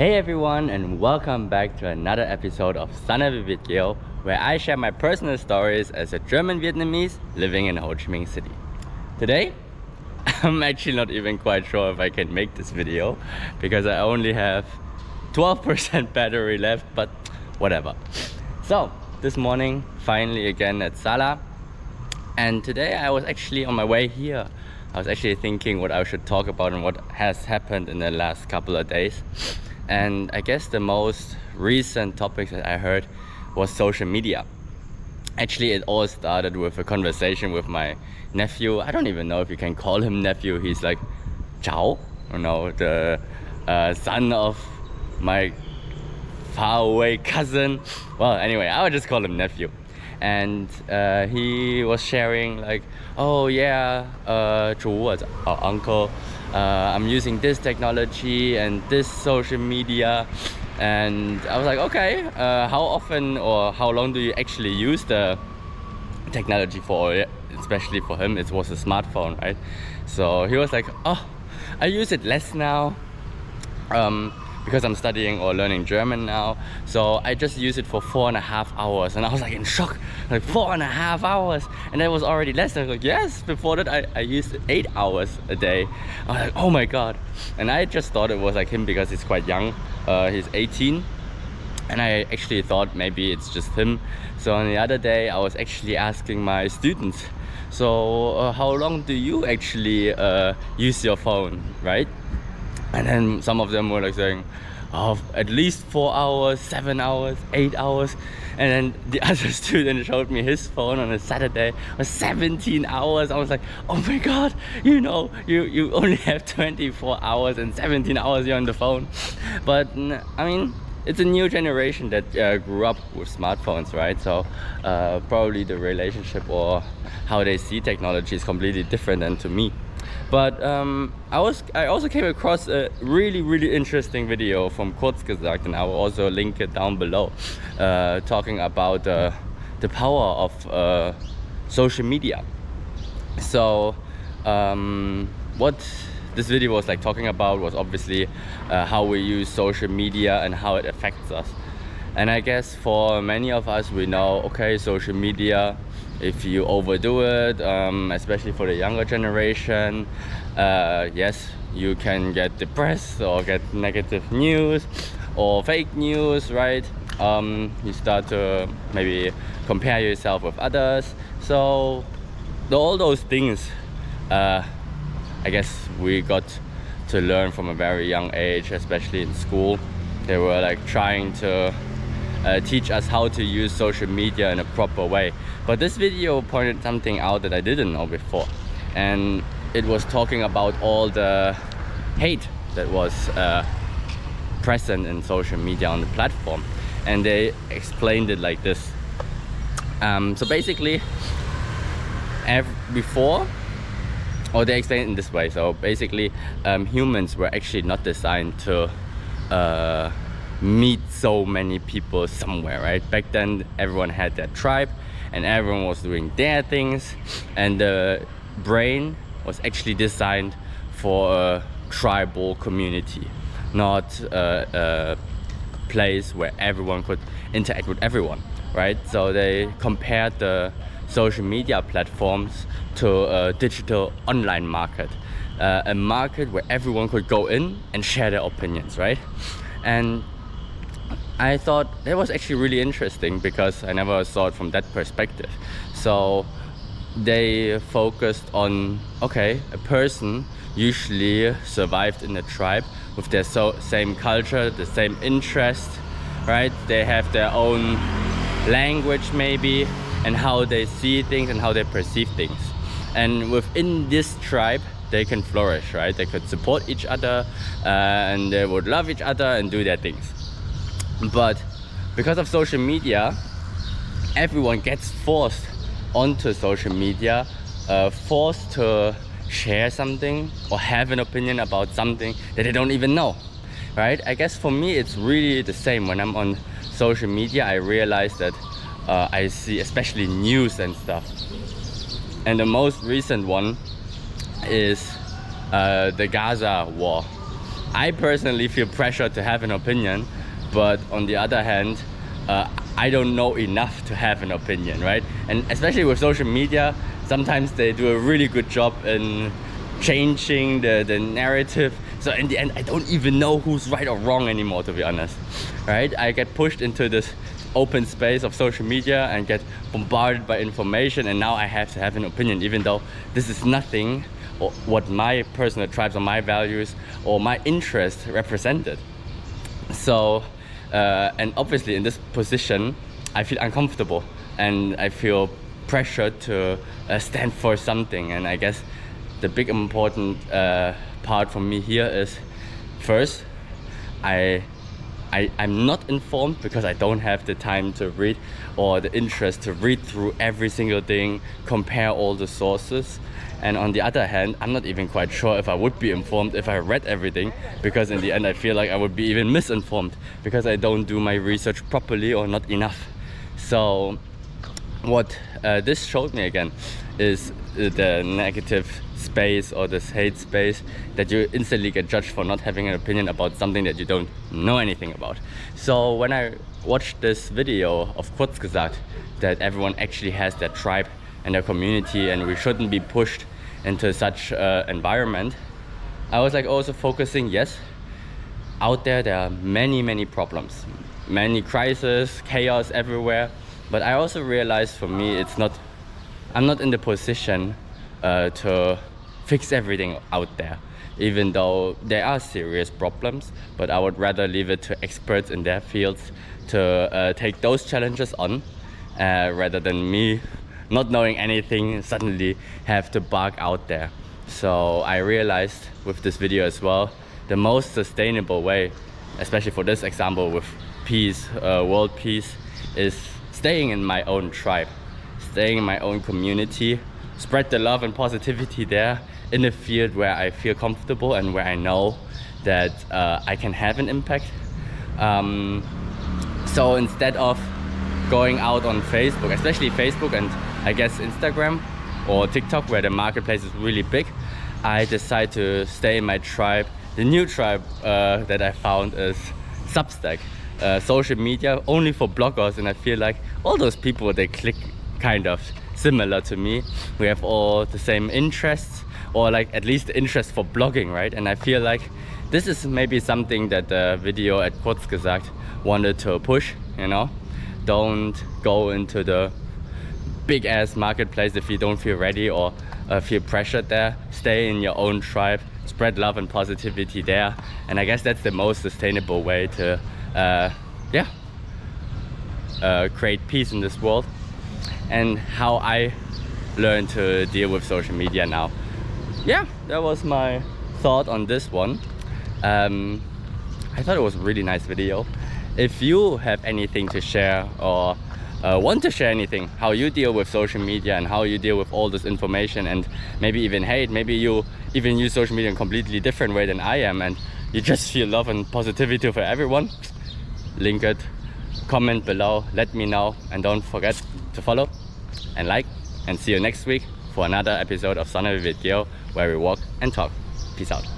Hey everyone, and welcome back to another episode of SOVK Kieu, where I share my personal stories as a German Vietnamese living in Ho Chi Minh City. Today, I'm actually not even quite sure if I can make this video because I only have 12% battery left, but whatever. So, this morning, finally again at Sala, and today I was actually on my way here. I was actually thinking what I should talk about and what has happened in the last couple of days. And I guess the most recent topics that I heard was social media. Actually, it all started with a conversation with my nephew. I don't even know if you can call him nephew. He's like Chao, the son of my faraway cousin. Well, anyway, I would just call him nephew. And he was sharing like, oh yeah, chú, uncle, I'm using this technology and this social media. And I was like, okay, how often or how long do you actually use the technology for? Especially for him, it was a smartphone, right? So he was like, oh, I use it less now, because I'm studying or learning German now, so I just use it for 4.5 hours. And I was like in shock, like 4.5 hours, and that was already less. I was like, yes, before that I used 8 hours a day. I was like, oh my god. And I just thought it was like him because he's quite young. He's 18, and I actually thought maybe it's just him. So on the other day I was actually asking my students, so how long do you actually use your phone, right? And then some of them were like saying, oh, at least 4 hours, 7 hours, 8 hours. And then the other student showed me his phone on a Saturday was 17 hours. I was like, oh my god, you only have 24 hours and 17 hours you're on the phone. But I mean, it's a new generation that grew up with smartphones, right? So probably the relationship or how they see technology is completely different than to me. But I also came across a really interesting video from Kurzgesagt, and I will also link it down below, talking about the power of social media. So what this video was like talking about was obviously how we use social media and how it affects us. And I guess for many of us, we know, okay, social media, if you overdo it, especially for the younger generation, yes, you can get depressed or get negative news or fake news, right? You start to maybe compare yourself with others. So all those things, I guess we got to learn from a very young age, especially in school. They were like trying to teach us how to use social media in a proper way. But this video pointed something out that I didn't know before, and it was talking about all the hate that was present in social media on the platform. And they explained it like this. So basically, before, or they explained it in this way. So basically, humans were actually not designed to meet so many people somewhere, right? Back then everyone had their tribe and everyone was doing their things, and the brain was actually designed for a tribal community, not a place where everyone could interact with everyone, right? So they compared the social media platforms to a digital online market, a market where everyone could go in and share their opinions, right? And I thought that was actually really interesting because I never saw it from that perspective. So they focused on, okay, a person usually survived in a tribe with their same culture, the same interest, right? They have their own language maybe, and how they see things and how they perceive things. And within this tribe, they can flourish, right? They could support each other, and they would love each other and do their things. But because of social media, everyone gets forced onto social media, forced to share something or have an opinion about something that they don't even know, right? I guess for me it's really the same. When I'm on social media, I realize that I see especially news and stuff. And the most recent one is the Gaza war. I personally feel pressure to have an opinion, but on the other hand, I don't know enough to have an opinion, right? And especially with social media, sometimes they do a really good job in changing the narrative. So in the end, I don't even know who's right or wrong anymore, to be honest, right? I get pushed into this open space of social media and get bombarded by information, and now I have to have an opinion, even though this is nothing or what my personal tribes or my values or my interests represented. So and obviously in this position I feel uncomfortable and I feel pressured to stand for something. And I guess the big important part for me here is, first, I'm not informed because I don't have the time to read or the interest to read through every single thing, compare all the sources. And on the other hand, I'm not even quite sure if I would be informed if I read everything, because in the end I feel like I would be even misinformed because I don't do my research properly or not enough. So what this showed me again is the negative space or this hate space that you instantly get judged for not having an opinion about something that you don't know anything about. So when I watched this video of kurz gesagt that everyone actually has their tribe and their community and we shouldn't be pushed into such environment, I was like also focusing, yes, out there are many problems, many crises, chaos everywhere, but I also realized for me I'm not in the position to fix everything out there, even though there are serious problems, but I would rather leave it to experts in their fields to take those challenges on, rather than me not knowing anything suddenly have to bark out there. So I realized with this video as well, the most sustainable way, especially for this example with peace, world peace, is staying in my own tribe, staying in my own community, spread the love and positivity there in a field where I feel comfortable and where I know that I can have an impact. So instead of going out on Facebook, especially Facebook and I guess Instagram or TikTok, where the marketplace is really big, I decide to stay in my tribe. The new tribe that I found is Substack, social media only for bloggers, and I feel like all those people, they click kind of similar to me. We have all the same interests, or like at least the interest for blogging, right? And I feel like this is maybe something that the video at kurz gesagt wanted to push, you know? Don't go into the big ass marketplace if you don't feel ready or feel pressured there. Stay in your own tribe, spread love and positivity there, and I guess that's the most sustainable way to create peace in this world. And how I learn to deal with social media now. Yeah, that was my thought on this one. I thought it was a really nice video. If you have anything to share or want to share anything, how you deal with social media and how you deal with all this information and maybe even hate, maybe you even use social media in a completely different way than I am and you just feel love and positivity for everyone, link it, comment below, let me know, and don't forget to follow and like, and see you next week for another episode of SOVK, where we walk and talk. Peace out.